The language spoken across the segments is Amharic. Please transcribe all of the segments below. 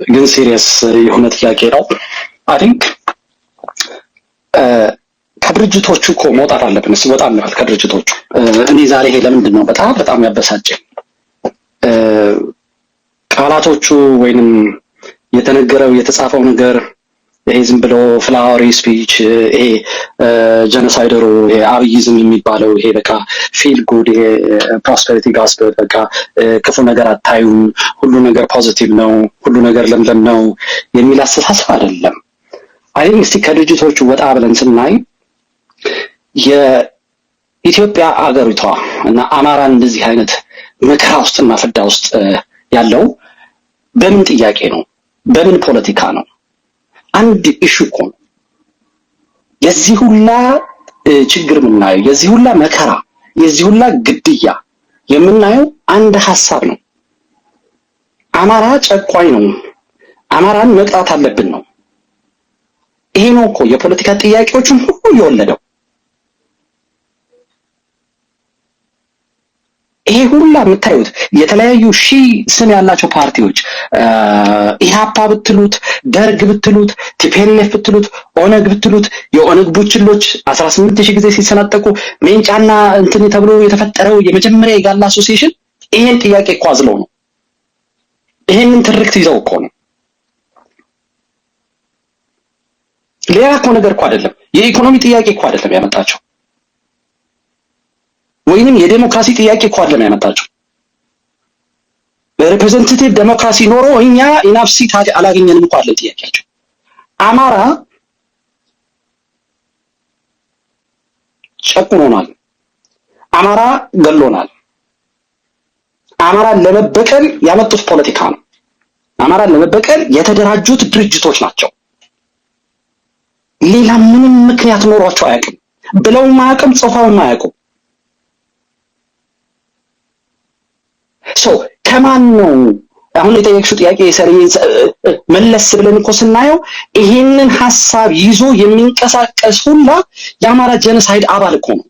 ግን ሲሪየስ የሆነ ጥያቄ ነው። አይ ቲንክ ከድርጅቶቹ እኮ መውጣት አለብን። እስኪ ወጣ እንበል ከድርጅቶቹ። እኔ ዛሬ ይሄ ለምንድን ነው በጣም ያበሳጨኝ ቃላቶቹ ወይንም የተነገረው የተጻፈው ነገር ይሄ ዝም ብሎ ፍላወሪ ስፒች ይሄ ጀኖሳይደሩ ይሄ አብይዝም የሚባለው ይሄ በቃ ፊል ጉድ ይሄ ፕሮስፐሪቲ ጋስፐል በቃ ክፉ ነገር አታዩም፣ ሁሉ ነገር ፖዚቲቭ ነው፣ ሁሉ ነገር ለምለም ነው የሚል አስተሳሰብ አይደለም። አይ እስቲ ከድርጅቶቹ ወጣ ብለን ስናይ የኢትዮጵያ አገሪቷ እና አማራን እንደዚህ አይነት መከራ ውስጥና ፍዳ ውስጥ ያለው በምን ጥያቄ ነው? በምን ፖለቲካ ነው? አንድ ኢሹ እኮ ነው። የዚህ ሁላ ችግር የምናየው የዚህ ሁላ መከራ የዚህ ሁላ ግድያ የምናየው አንድ ሐሳብ ነው። አማራ ጨቋኝ ነው፣ አማራን መቅጣት አለብን ነው። ይሄ ነው እኮ የፖለቲካ ጥያቄዎችን ሁሉ የወለደው። ይሄ ሁላ የምታዩት የተለያዩ ሺህ ስም ያላቸው ፓርቲዎች ኢህአፓ ብትሉት፣ ደርግ ብትሉት፣ ቲፒኤልኤፍ ብትሉት፣ ኦነግ ብትሉት፣ የኦነግ ቡችሎች 18000 ጊዜ ሲሰነጠቁ ሜንጫና እንትን ተብሎ የተፈጠረው የመጀመሪያ የጋላ አሶሲዬሽን ይሄን ጥያቄ እኮ አዝለው ነው። ይሄንን ትርክት ይዘው እኮ ነው። ሌላ እኮ ነገር እኮ አይደለም። የኢኮኖሚ ጥያቄ እኮ አይደለም ያመጣቸው፣ ወይንም የዴሞክራሲ ጥያቄ እኮ አይደለም ያመጣቸው። በሪፕሬዘንታቲቭ ዴሞክራሲ ኖሮ እኛ ኢናፍ ሲት አላገኘንም እኮ አይደለም ጥያቄያቸው። አማራ ጨቁኖናል፣ አማራ ገሎናል። አማራን ለመበቀል ያመጡት ፖለቲካ ነው። አማራን ለመበቀል የተደራጁት ድርጅቶች ናቸው። ሌላ ምንም ምክንያት ኖሯቸው አያውቅም። ብለው ማያውቅም፣ ጽፈው ማያውቁም። ከማን ነው አሁን የጠየቅሽው ጥያቄ መለስ ብለን እኮ ስናየው ይሄንን ሐሳብ ይዞ የሚንቀሳቀስ ሁላ የአማራ ጄኖሳይድ አባል እኮ ነው።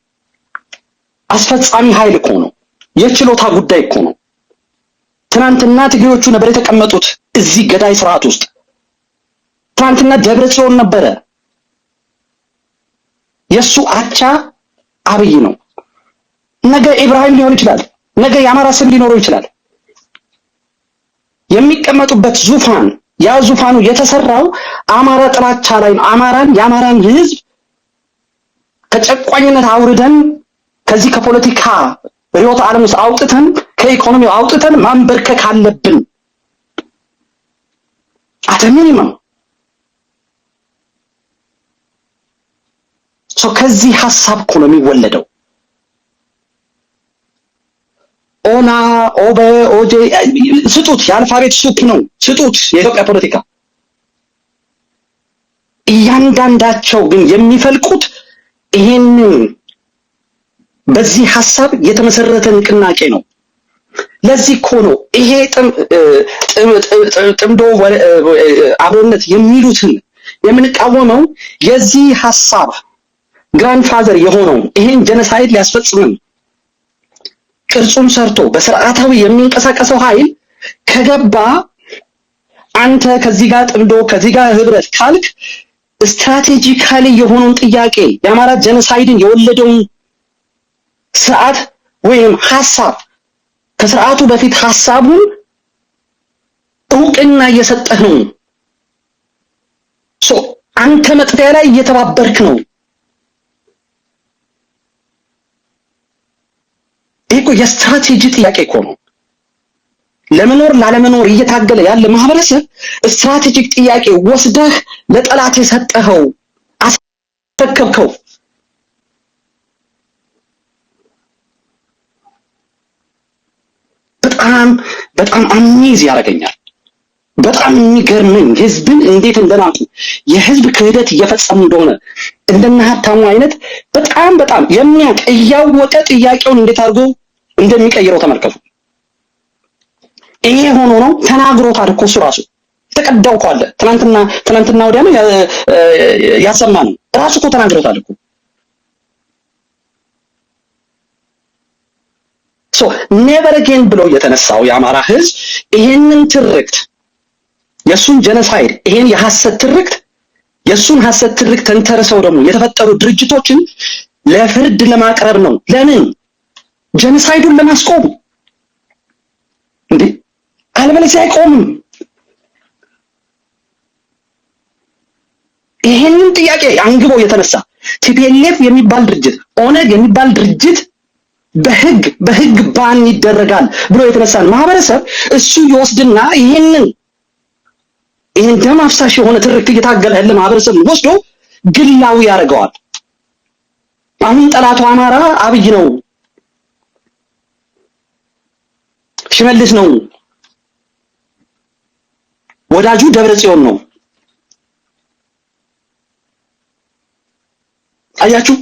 አስፈጻሚ ኃይል እኮ ነው። የችሎታ ጉዳይ እኮ ነው። ትናንትና ትግሬዎቹ ነበር የተቀመጡት እዚህ ገዳይ ስርዓት ውስጥ። ትናንትና ደብረጽዮን ነበረ። የሱ አቻ አብይ ነው። ነገ ኢብራሂም ሊሆን ይችላል። ነገ የአማራ ስም ሊኖረው ይችላል። የሚቀመጡበት ዙፋን ያ ዙፋኑ የተሰራው አማራ ጥላቻ ላይ ነው። የአማራን ህዝብ ከጨቋኝነት አውርደን ከዚህ ከፖለቲካ ሪዮት ዓለም ውስጥ አውጥተን ከኢኮኖሚው አውጥተን ማንበርከክ አለብን። አተሚኒማም ከዚህ ሐሳብ እኮ ነው የሚወለደው። ኦና ኦቤ ኦጄ ስጡት፣ የአልፋቤት ሱፕ ነው ስጡት። የኢትዮጵያ ፖለቲካ እያንዳንዳቸው ግን የሚፈልቁት ይሄንን በዚህ ሐሳብ የተመሰረተ ንቅናቄ ነው። ለዚህ እኮ ነው ይሄ ጥምዶ አብሮነት የሚሉትን የምንቃወመው። የዚህ ሐሳብ ግራንድፋዘር የሆነው ይሄን ጄኖሳይድ ሊያስፈጽም ቅርጹን ሰርቶ በስርዓታዊ የሚንቀሳቀሰው ኃይል ከገባ አንተ ከዚህ ጋር ጥምዶ ከዚህ ጋር ህብረት ካልክ ስትራቴጂካሊ የሆነውን ጥያቄ የአማራ ጄኖሳይድን የወለደውን ስርዓት ወይም ሐሳብ ከስርዓቱ በፊት ሐሳቡን እውቅና እየሰጠህ ነው። አንተ መጥፊያ ላይ እየተባበርክ ነው። ይሄ የስትራቴጂ ጥያቄ እኮ ነው። ለመኖር ላለመኖር እየታገለ ያለ ማህበረሰብ ስትራቴጂክ ጥያቄ ወስደህ ለጠላት የሰጠኸው አስረከብከው። በጣም አሚዝ ያደርገኛል። በጣም የሚገርመኝ ህዝብን እንዴት እንደናቁ የህዝብ ክህደት እየፈጸሙ እንደሆነ እንደነ ሀብታሙ አይነት በጣም የሚያውቅ እያወቀ ጥያቄውን እንዴት አድርጎ እንደሚቀይረው ተመልከቱ። ይሄ ሆኖ ነው ተናግሮታል እኮ እሱ ራሱ ተቀዳው እኮ አለ። ትናንትና ወዲያ ነው ያሰማነው። ራሱ እኮ ተናግሮታል እኮ። ኔቨር አጌን ብሎ የተነሳው የአማራ ህዝብ ይሄንን ትርክት የሱን ጄኖሳይድ ይሄን የሐሰት ትርክት የሱን ሐሰት ትርክት ተንተርሰው ደግሞ የተፈጠሩ ድርጅቶችን ለፍርድ ለማቅረብ ነው። ለምን? ጄኖሳይዱን ለማስቆም እንዴ! አለበለዚያ አይቆምም። ይሄንን ጥያቄ አንግበው የተነሳ ቲፒኤልኤፍ የሚባል ድርጅት ኦነግ የሚባል ድርጅት በህግ ባን ይደረጋል ብሎ የተነሳን ማህበረሰብ እሱ ይወስድና ይሄን ደም አፍሳሽ የሆነ ትርክት እየታገለ ያለ ማህበረሰብ ወስዶ ግላዊ ያደርገዋል። አሁን ጠላቱ አማራ አብይ ነው፣ ሽመልስ ነው፣ ወዳጁ ደብረ ጽዮን ነው። አያችሁ፣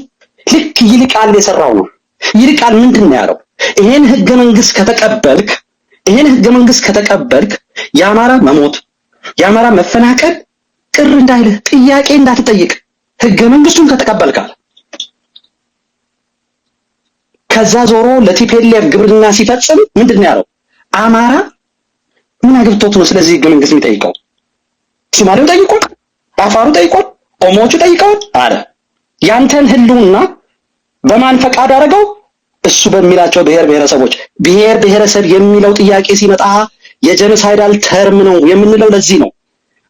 ልክ ይልቃል የሰራው ነው። ይልቃል ምንድን ነው ያለው? ይሄን ህገ መንግስት ከተቀበልክ የአማራ መሞት የአማራ መፈናቀል ቅር እንዳይልህ ጥያቄ እንዳትጠይቅ ህገ መንግስቱን ከተቀበልካል። ከዛ ዞሮ ለቲፒኤልኤፍ ግብርና ሲፈጽም ምንድን ነው ያለው? አማራ ምን አገብቶት ነው ስለዚህ ህገ መንግስት የሚጠይቀው? ሶማሌው ጠይቋል፣ አፋሩ ጠይቋል፣ ኦሞቹ ጠይቀዋል አለ። ያንተን ህልውና በማን ፈቃድ አደረገው? እሱ በሚላቸው ብሔር ብሔረሰብ የሚለው ጥያቄ ሲመጣ የጄኖሳይዳል ተርም ነው የምንለው ለዚህ ነው።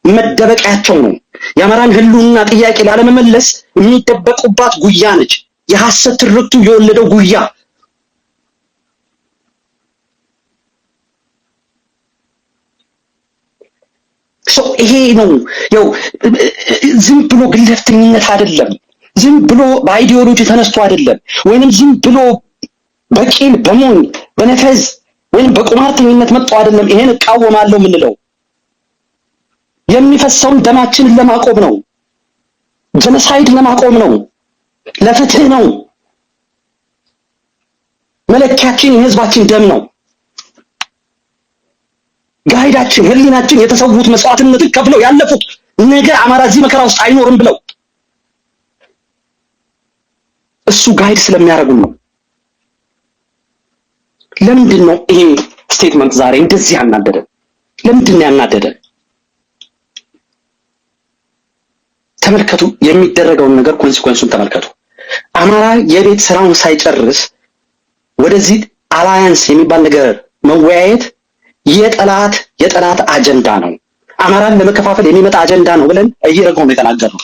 መደበቂያቸው ነው። የአማራን ህልውና ጥያቄ ላለመመለስ የሚደበቁባት ጉያ ነች። የሐሰት ትርክቱ የወለደው ጉያ። ይሄ ነው ያው ዝም ብሎ ግለፍተኝነት አይደለም። ዝም ብሎ በአይዲዮሎጂ ተነስቶ አይደለም፣ ወይንም ዝም ብሎ በቂል በሞኝ በነፈዝ ወይንም በቁማርተኝነት መጥቶ አይደለም። ይሄን እቃወማለሁ የምንለው የሚፈሰውን ደማችንን ለማቆም ነው። ጄኖሳይድ ለማቆም ነው። ለፍትህ ነው። መለኪያችን የህዝባችን ደም ነው። ጋይዳችን ህሊናችን የተሰዉት መስዋዕትነትን ከፍለው ያለፉት ነገ አማራ እዚህ መከራ ውስጥ አይኖርም ብለው እሱ ጋይድ ስለሚያደርጉን ነው። ለምንድን ነው ይሄ ስቴትመንት ዛሬ እንደዚህ ያናደደ? ለምንድን ነው ያናደደ? ተመልከቱ፣ የሚደረገውን ነገር ኮንሲኩዌንሱን ተመልከቱ። አማራ የቤት ስራውን ሳይጨርስ ወደዚህ አላያንስ የሚባል ነገር መወያየት የጠላት አጀንዳ ነው። አማራን ለመከፋፈል የሚመጣ አጀንዳ ነው ብለን እየረገው ነው የተናገርነው።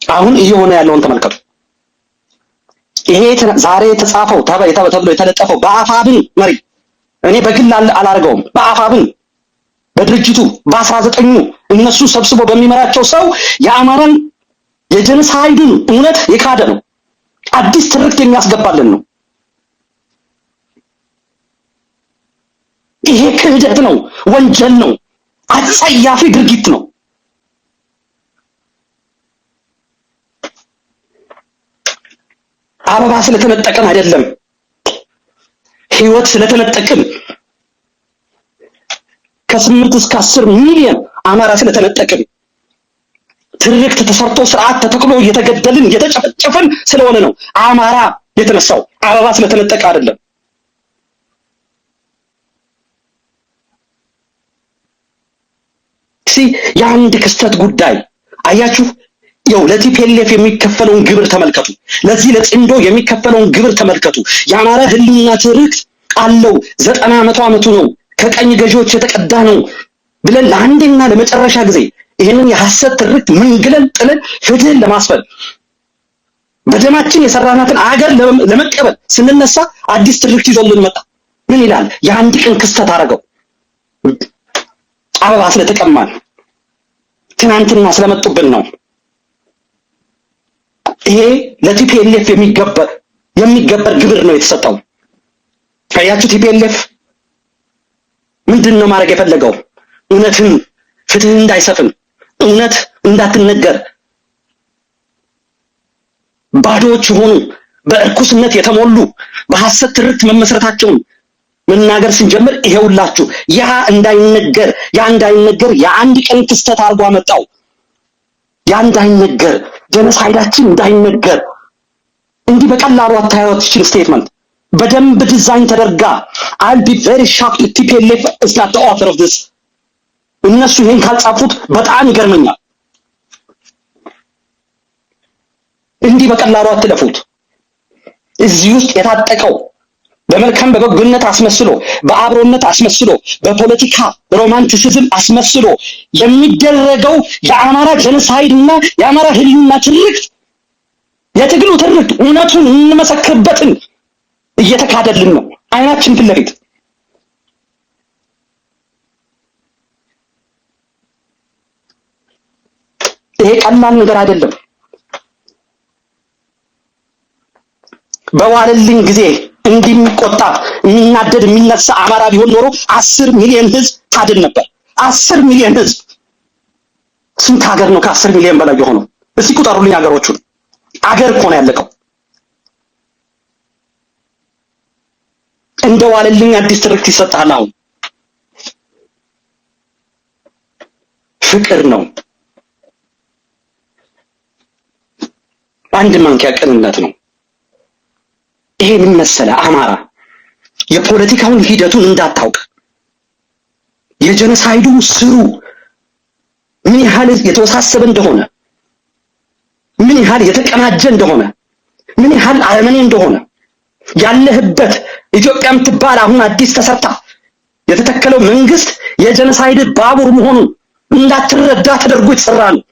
አሁን እየሆነ ያለውን ተመልከቱ። ይሄ ዛሬ የተጻፈው ተብሎ የተለጠፈው በአፋብን መሪ እኔ በግል አላርገውም። በአፋብን በድርጅቱ በ19ኙ እነሱ ሰብስቦ በሚመራቸው ሰው የአማራን የጄኖሳይድን እውነት የካደ ነው። አዲስ ትርክት የሚያስገባልን ነው። ይሄ ክህደት ነው፣ ወንጀል ነው፣ አጸያፊ ድርጊት ነው። አበባ ስለተነጠቀን አይደለም፣ ህይወት ስለተነጠቅን ከ8 እስከ 10 ሚሊዮን አማራ ስለተነጠቅን ትርክት ተሰርቶ ስርዓት ተተክሎ እየተገደልን እየተጨፈጨፈን ስለሆነ ነው አማራ የተነሳው። አበባ ስለተነጠቀ አይደለም። የአንድ ክስተት ጉዳይ አያችሁ። ያው ለቲፒኤልኤፍ የሚከፈለውን ግብር ተመልከቱ። ለዚህ ለጽንዶ የሚከፈለውን ግብር ተመልከቱ። የአማራ ህልውና ትርክት አለው 90 ዓመቱ ነው፣ ከቀኝ ገዢዎች የተቀዳ ነው ብለን ለአንዴና ለመጨረሻ ጊዜ ይህንን የሐሰት ትርክት መንግለን ጥለን ፍትህን ለማስፈን በደማችን የሰራናትን አገር ለመቀበል ስንነሳ አዲስ ትርክት ይዞልን መጣ። ምን ይላል? የአንድ ቀን ክስተት አደረገው። አበባ ስለተቀማን ትናንትና ስለመጡብን ነው። ይሄ ለቲፒኤልኤፍ የሚገበር ግብር ነው የተሰጠው። አያችሁ፣ ቲፒኤልኤፍ ምንድነው ማድረግ የፈለገው? እውነትን ፍትህ እንዳይሰፍን፣ እውነት እንዳትነገር፣ ባዶዎች የሆኑ በእርኩስነት የተሞሉ በሐሰት ትርክት መመስረታቸውን መናገር ስንጀምር ይሄውላችሁ ያ እንዳይነገር የአንድ ቀን ክስተት አድርጎ አመጣው። ያ እንዳይነገር ጄኖሳይዳችን እንዳይነገር እንዲህ በቀላሉ አታዩት። እቺ ስቴትመንት በደንብ ዲዛይን ተደርጋ I'll be very shocked if TPLF is not the author of this እነሱ ይሄን ካልጻፉት በጣም ይገርመኛል። እንዲህ በቀላሉ አትለፉት። እዚህ ውስጥ የታጠቀው በመልካም በበጎነት አስመስሎ በአብሮነት አስመስሎ በፖለቲካ ሮማንቲሲዝም አስመስሎ የሚደረገው የአማራ ጀኖሳይድ እና የአማራ ህልውና ትርክት የትግሉ ትርክት እውነቱን እንመሰክርበትን እየተካደልን ነው አይናችን ፊት ለፊት። ይሄ ቀላል ነገር አይደለም። በዋለልኝ ጊዜ እንዲቆጣ የሚናደድ የሚነሳ አማራ ቢሆን ኖሮ 10 ሚሊዮን ህዝብ ታድን ነበር። 10 ሚሊዮን ህዝብ። ስንት ሀገር ነው ከ10 ሚሊዮን በላይ የሆነው? እስቲ ቁጠሩልኝ ሀገሮቹን። አገር እኮ ነው ያለቀው። እንደ ዋለልኝ አዲስ ትርክት ይሰጣል። አሁን ፍቅር ነው፣ አንድ ማንኪያ ቅንነት ነው። ይሄ ምን መሰለህ አማራ የፖለቲካውን ሂደቱን እንዳታውቅ የጀኖሳይዱ ስሩ ምን ያህል የተወሳሰበ እንደሆነ ምን ያህል የተቀናጀ እንደሆነ ምን ያህል አረመኔ እንደሆነ ያለህበት ኢትዮጵያ የምትባል አሁን አዲስ ተሰርታ የተተከለው መንግስት የጀኖሳይድ ባቡር መሆኑን እንዳትረዳ ተደርጎ የተሰራ ነው።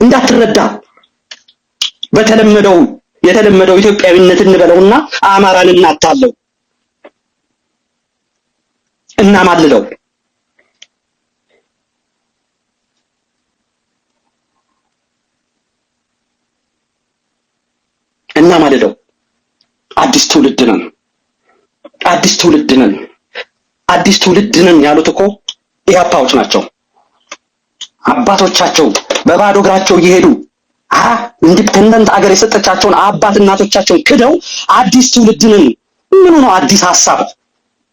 እንዳትረዳ የተለመደው ኢትዮጵያዊነት እንበለውና አማራን እናታለው እናማልለው። እናማልለው። አዲስ ትውልድ ነን። አዲስ ትውልድ ነን ያሉት እኮ ኢህአፓዎች ናቸው። አባቶቻቸው በባዶ እግራቸው እየሄዱ ኢንዲፔንደንት አገር የሰጠቻቸውን አባት እናቶቻቸውን ክደው አዲስ ትውልድ ነን። ምኑ ነው አዲስ ሐሳብ?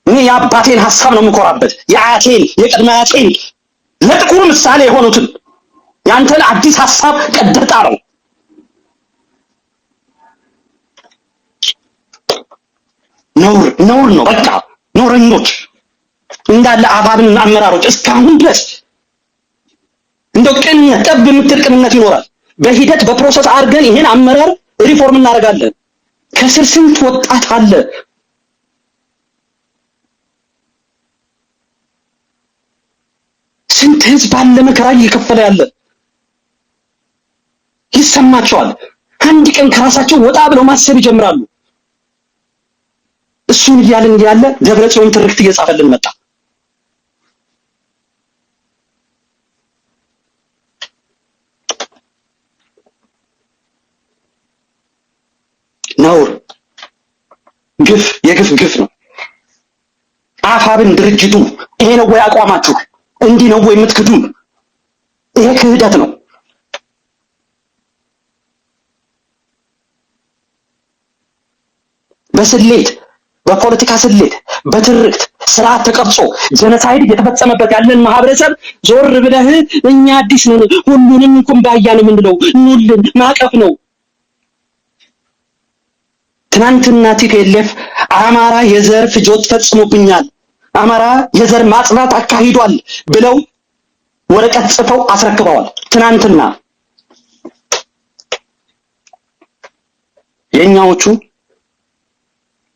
እኔ የአባቴን ሐሳብ ነው የምኮራበት፣ የአያቴን የቅድመ አያቴን ለጥቁር ምሳሌ የሆኑትን። ያንተን አዲስ ሐሳብ ቀደጣ ነው። ነውር ነው። በቃ ኖረኞች እንዳለ አባብን አመራሮች እስካሁን ድረስ እንደው ቅንነት ጠብ የምትል ቅንነት ይኖራል። በሂደት በፕሮሰስ አድርገን ይሄን አመራር ሪፎርም እናደርጋለን። ከስር ስንት ወጣት አለ። ስንት ህዝብ አለ መከራ እየከፈለ ያለ። ይሰማቸዋል። አንድ ቀን ከራሳቸው ወጣ ብለው ማሰብ ይጀምራሉ። እሱን እያልን ያለ ደብረጽዮን ትርክት እየጻፈልን መጣ። ነውር፣ ግፍ፣ የግፍ ነው። አፋብን ድርጅቱ ይሄ ነው ወይ አቋማችሁ? እንዲህ ነው ወይ የምትክዱን? ይሄ ክህደት ነው። በስሌት በፖለቲካ ስሌት በትርክት ስርዓት ተቀርጾ ጀኖሳይድ እየተፈጸመበት ያለን ማህበረሰብ ዞር ብለህ እኛ አዲስ ነን ሁሉንም ኩምባያ ነው የምንለው ኑልን ማቀፍ ነው። ትናንትና ቲፒኤልኤፍ አማራ የዘር ፍጆት ፈጽሞብኛል፣ አማራ የዘር ማጽዳት አካሂዷል ብለው ወረቀት ጽፈው አስረክበዋል። ትናንትና የኛዎቹ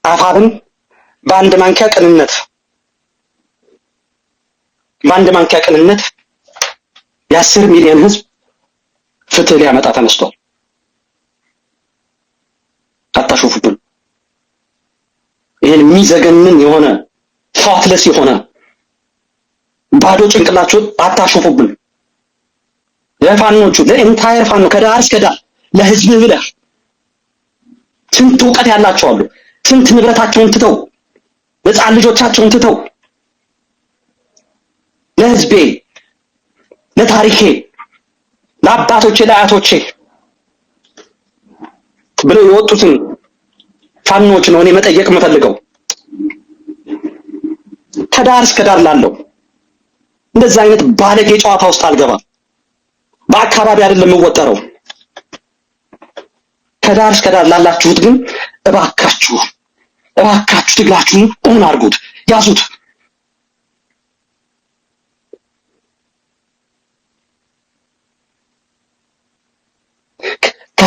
አፋብን በአንድ ማንኪያ ቅንነት የ10 ሚሊዮን ህዝብ ፍትህ ሊያመጣ ተነስቷል። አታሾፉብን። ይሄን የሚዘገንን የሆነ ፋትለስ የሆነ ባዶ ጭንቅላችሁ አታሾፉብን። ለፋኖቹ ለኢንታየር ፋኖ ከዳር እስከ ዳር ለህዝብ ብለህ ስንት እውቀት ያላቸው አሉ። ስንት ንብረታቸውን ትተው ህፃን ልጆቻቸውን ትተው ለህዝቤ፣ ለታሪኬ፣ ለአባቶቼ፣ ለአያቶቼ ብለው የወጡትን ፋኖች ነው እኔ መጠየቅ የምፈልገው። ከዳር እስከ ዳር ላለው እንደዛ አይነት ባለጌ ጨዋታ ውስጥ አልገባም። በአካባቢ አይደለም የምወጠረው። ከዳር እስከ ዳር ላላችሁት ግን እባካችሁ ትግላችሁን ኦን አድርጉት፣ ያዙት።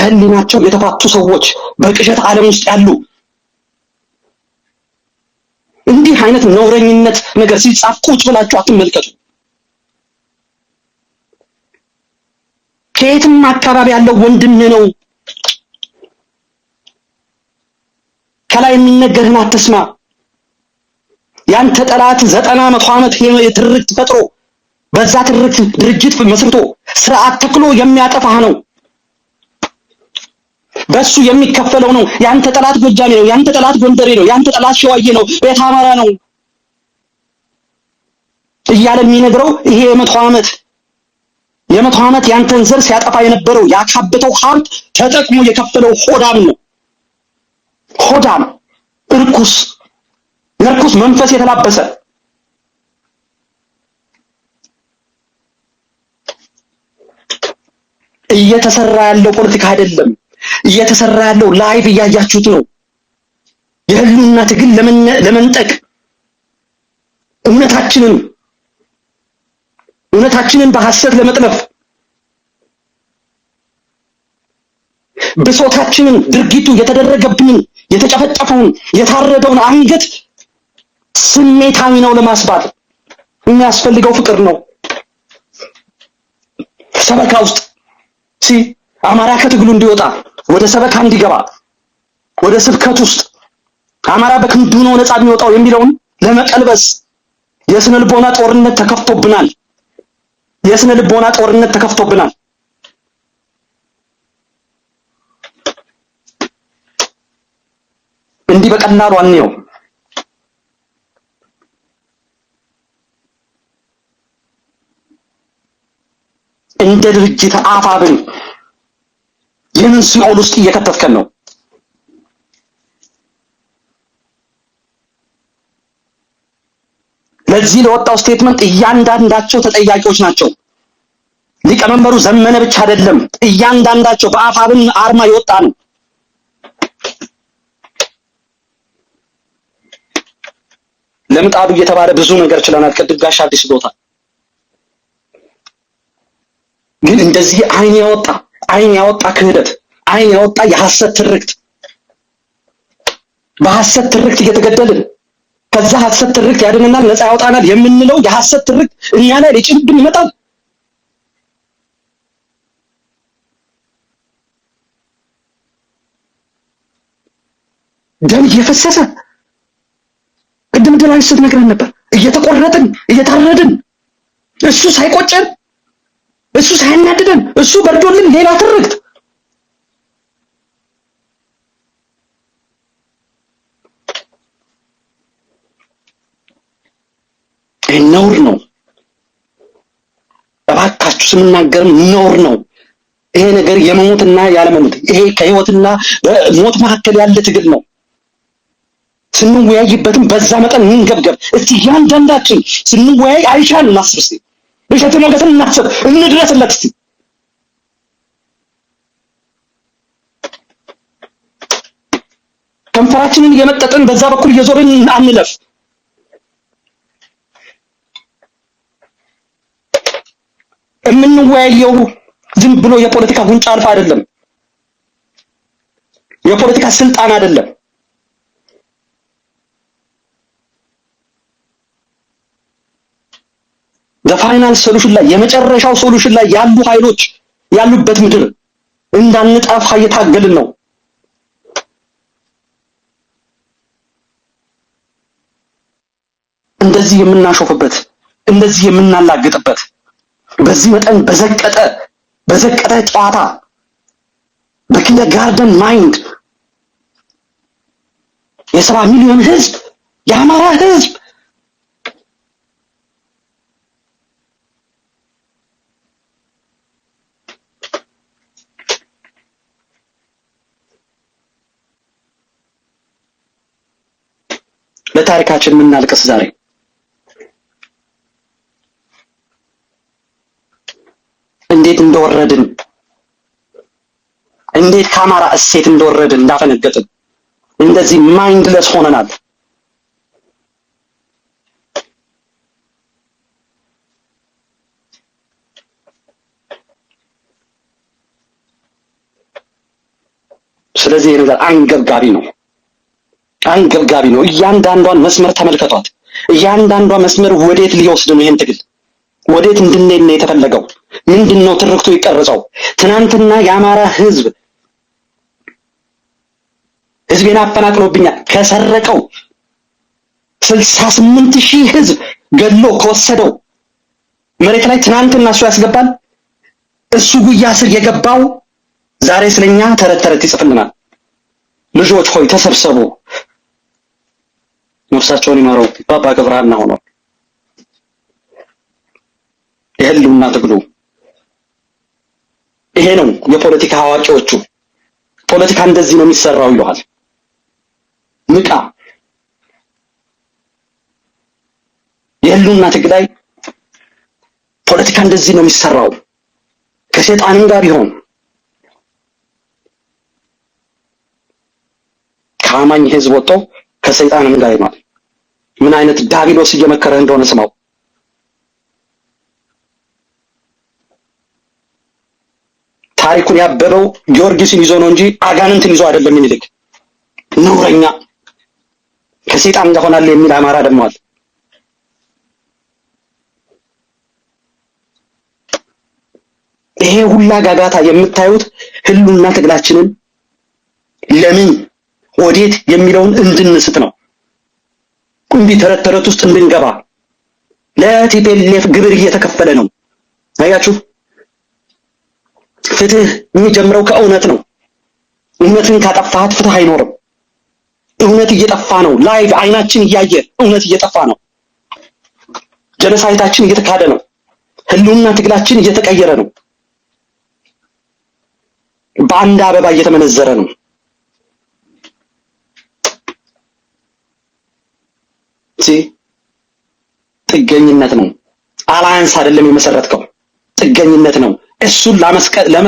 ከህሊናቸው የተፋቱ ሰዎች በቅዠት ዓለም ውስጥ ያሉ እንዲህ አይነት ነውረኝነት ነገር ሲጻፍ ቁጭ ብላችሁ አትመልከቱ። ከየትም አካባቢ ያለው ወንድም ነው። ከላይ የሚነገርህን አትስማ። ያንተ ጠላት 90 ዓመት የትርክት ፈጥሮ በዛ ትርክት ድርጅት መስርቶ ስርዓት ተክሎ የሚያጠፋህ ነው። በሱ የሚከፈለው ነው። ያንተ ጠላት ጎጃሜ ነው፣ ያንተ ጠላት ጎንደሬ ነው፣ ያንተ ጠላት ሸዋዬ ነው፣ ቤተ አማራ ነው እያለ የሚነግረው ይሄ የመቶ ዓመት ያንተን ዘር ሲያጠፋ የነበረው ያካበተው ሀብት ተጠቅሞ የከፈለው ሆዳም ነው። ሆዳም እርኩስ መንፈስ የተላበሰ እየተሰራ ያለው ፖለቲካ አይደለም። እየተሰራ ያለው ላይቭ እያያችሁት ነው። የህልውና ትግል ለመንጠቅ እውነታችንን በሐሰት ለመጥለፍ ብሶታችንን፣ ድርጊቱ የተደረገብንን፣ የተጨፈጨፈውን፣ የታረደውን አንገት ስሜታዊ ነው ለማስባል የሚያስፈልገው ፍቅር ነው። ሰበካ ውስጥ አማራ ከትግሉ እንዲወጣ ወደ ሰበካ እንዲገባ ወደ ስብከት ውስጥ አማራ በክንዱ ነው ነፃ የሚወጣው የሚለውን ለመቀልበስ የስነ ልቦና ጦርነት ተከፍቶብናል። እንዲህ በቀላሉ አንየው። እንደ ድርጅት አፋብን የምን ሲኦል ውስጥ እየከተትከን ነው? ለዚህ ለወጣው ስቴትመንት እያንዳንዳቸው ተጠያቂዎች ናቸው። ሊቀመንበሩ ዘመነ ብቻ አይደለም፣ እያንዳንዳቸው በአፋብን አርማ የወጣ ነው። ለምጣዱ እየተባለ ብዙ ነገር ችለናል። ቅድም ጋሽ አዲስ ብሎታል። ግን እንደዚህ አይን ያወጣ ክህደት፣ አይን ያወጣ የሐሰት ትርክት፣ በሐሰት ትርክት እየተገደልን ከዛ ሐሰት ትርክት ያድነናል፣ ነፃ ያወጣናል የምንለው የሐሰት ትርክት እኛ ላይ ሊጭንብን ይመጣል። ደም እየፈሰሰ ቅድም ደላይ ስትነግረን ነበር። እየተቆረጥን እየታረድን እሱ ሳይቆጨን እሱ ሳይናደደን እሱ በርዶልን ሌላ ትርክት። ነውር ነው። እባካችሁ ስንናገርም ነውር ነው። ይሄ ነገር የመሞትና ያለመሞት፣ ይሄ ከህይወትና በሞት መካከል ያለ ትግል ነው። ስንወያይበትም በዛ መጠን እንገብገብ። እስቲ ያንዳንዳችን ስንወያይ አይሻን እናስብ። እስቲ እሸት ሞገስን እናስብ፣ እንድረስለት። እስቲ ከንፈራችንን እየመጠጥን በዛ በኩል እየዞርን አንለፍ። የምንወያየው ዝም ብሎ የፖለቲካ ጉንጫ አልፋ አይደለም፣ የፖለቲካ ስልጣን አይደለም። በፋይናል ሶሉሽን ላይ የመጨረሻው ሶሉሽን ላይ ያሉ ኃይሎች ያሉበት ምድር እንዳንጠፋ እየታገልን ነው። እንደዚህ የምናሾፍበት፣ እንደዚህ የምናላግጥበት፣ በዚህ መጠን በዘቀጠ ጨዋታ በኪንደርጋርተን ማይንድ የ70 ሚሊዮን ህዝብ የአማራ ህዝብ ለታሪካችን የምናልቅስ ዛሬ እንዴት እንደወረድን፣ እንዴት ከአማራ እሴት እንደወረድን እንዳፈነገጥን፣ እንደዚህ ማይንድለስ ሆነናል። ስለዚህ ይሄ ነገር አንገብጋቢ ነው። እያንዳንዷን መስመር ተመልከቷት። እያንዳንዷ መስመር ወዴት ሊወስድ ነው? ይሄን ትግል ወዴት እንድንሄድ ነው የተፈለገው? ምንድነው ትርክቱ ይቀርጸው? ትናንትና የአማራ ህዝቤን አፈናቅሎብኛል ከሰረቀው 68,000 ህዝብ ገሎ ከወሰደው መሬት ላይ ትናንትና እሱ ያስገባል። እሱ ጉያ ስር የገባው ዛሬ ስለኛ ተረት ይጽፍልናል። ልጆች ሆይ ተሰብሰቡ፣ ነፍሳቸውን ይማረው ባባ ገብረሃና ሆኗል። የህልውና ትግሉ ይሄ ነው። የፖለቲካ አዋቂዎቹ ፖለቲካ እንደዚህ ነው የሚሰራው ይለዋል። ንቃ። የህልውና ትግል ላይ ፖለቲካ እንደዚህ ነው የሚሰራው። ከሰይጣንም ጋር ቢሆን ከአማኝ ህዝብ ወጥቶ ከሰይጣንም ጋር ይሆናል። ምን አይነት ዳቢሎስ እየመከረ እንደሆነ ስማው። ታሪኩን ያበበው ጊዮርጊስን ይዞ ነው እንጂ አጋንንትን ይዞ አይደለም። ምኒልክ ነውረኛ ከሰይጣን ጋር ሆናል የሚል አማራ ደግሞ አለ። ይሄ ሁላ ጋጋታ የምታዩት ህልውና ትግላችንን ለምን ወዴት የሚለውን እንድንስት ነው። እንዲህ ተረት ውስጥ እንድንገባ ለቲፒኤልኤፍ ግብር እየተከፈለ ነው። አያችሁ፣ ፍትህ የሚጀምረው ከእውነት ነው። እውነትን ካጠፋት ፍትህ አይኖርም። እውነት እየጠፋ ነው። ላይቭ አይናችን እያየ እውነት እየጠፋ ነው። ጀነሳይታችን እየተካደ ነው። ህልውና ትግላችን እየተቀየረ ነው። በአንድ አበባ እየተመነዘረ ነው። ጥገኝነት ነው። አላያንስ አይደለም የመሰረትከው፣ ጥገኝነት ነው። እሱን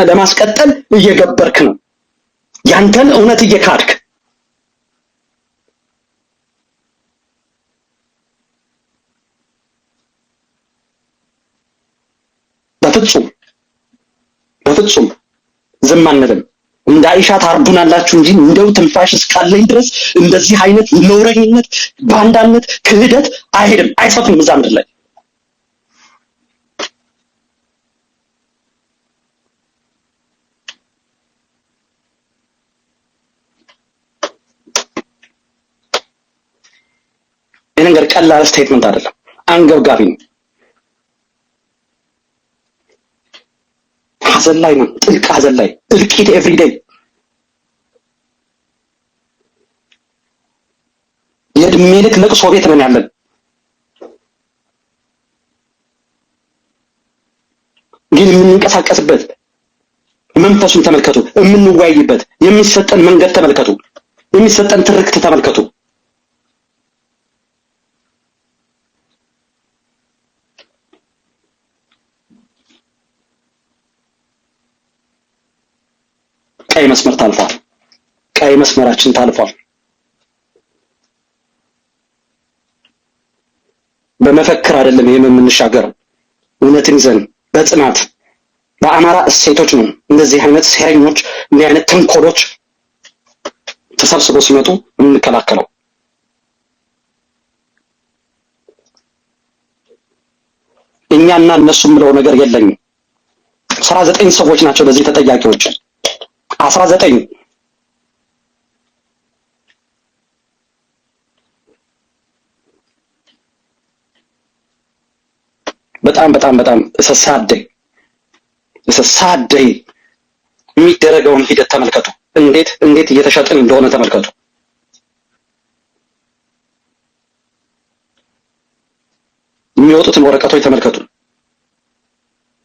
ለማስቀጠል እየገበርክ ነው። ያንተን እውነት እየካድክ በፍጹም ዝም አንልም። እንደ አይሻ ታርዱናላችሁ እንጂ እንደው ትንፋሽ እስካለኝ ድረስ እንደዚህ አይነት ነውረኝነት፣ ባንዳነት፣ ክህደት አይሄድም፣ አይሰፍንም እዛ ምድር ላይ። ይህ ነገር ቀላል ስቴትመንት አይደለም፣ አንገብጋቢ ነው። ሐዘን ላይ ነው፣ ጥልቅ ሐዘን ላይ፣ እልቂት ኤቭሪዴይ። የእድሜ ልክ ለቅሶ ቤት ነን ያለን። ግን የምንንቀሳቀስበት መንፈሱን ተመልከቱ፣ የምንወያይበት የሚሰጠን መንገድ ተመልከቱ፣ የሚሰጠን ትርክት ተመልከቱ። ቀይ መስመር ታልፏል። ቀይ መስመራችን ታልፏል። በመፈክር አይደለም ይሄን የምንሻገረው፣ እውነትን ይዘን በጽናት በአማራ እሴቶች ነው። እንደዚህ አይነት ሴረኞች፣ እንደዚህ አይነት ተንኮሎች ተሰብስበው ሲመጡ የምንከላከለው። እኛና እነሱ የምለው ነገር የለኝም። 19 ሰዎች ናቸው በዚህ ተጠያቂዎች። 19 በጣም እሰሳደይ የሚደረገውን ሂደት ተመልከቱ። እንዴት እየተሸጥን እንደሆነ ተመልከቱ። የሚወጡትን ወረቀቶች ተመልከቱ።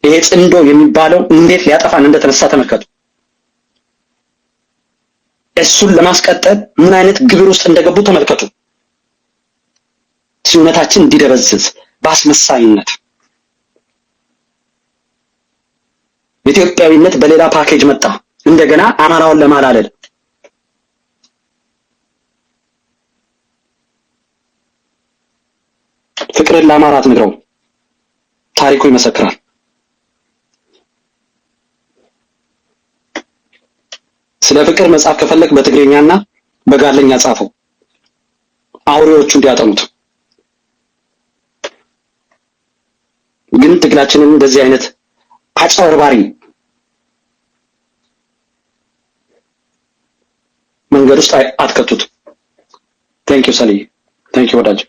ይሄ ጽንዶ የሚባለው እንዴት ሊያጠፋን እንደተነሳ ተመልከቱ። እሱን ለማስቀጠል ምን አይነት ግብር ውስጥ እንደገቡ ተመልከቱ። እውነታችን እንዲደበዝዝ በአስመሳይነት ኢትዮጵያዊነት በሌላ ፓኬጅ መጣ። እንደገና አማራውን ለማላለል ፍቅርን ለአማራ አትንግረው፣ ታሪኩ ይመሰክራል። ስለ ስለ ፍቅር መጽሐፍ ከፈለክ በትግርኛና በጋለኛ ጻፈው፣ አውሬዎቹ እንዲያጠኑት። ግን ትግላችንን እንደዚህ አይነት አጭበርባሪ መንገድ ውስጥ አትከቱት። ቴንክ ዩ ሰሊ፣ ቴንክ ዩ ወዳጅ።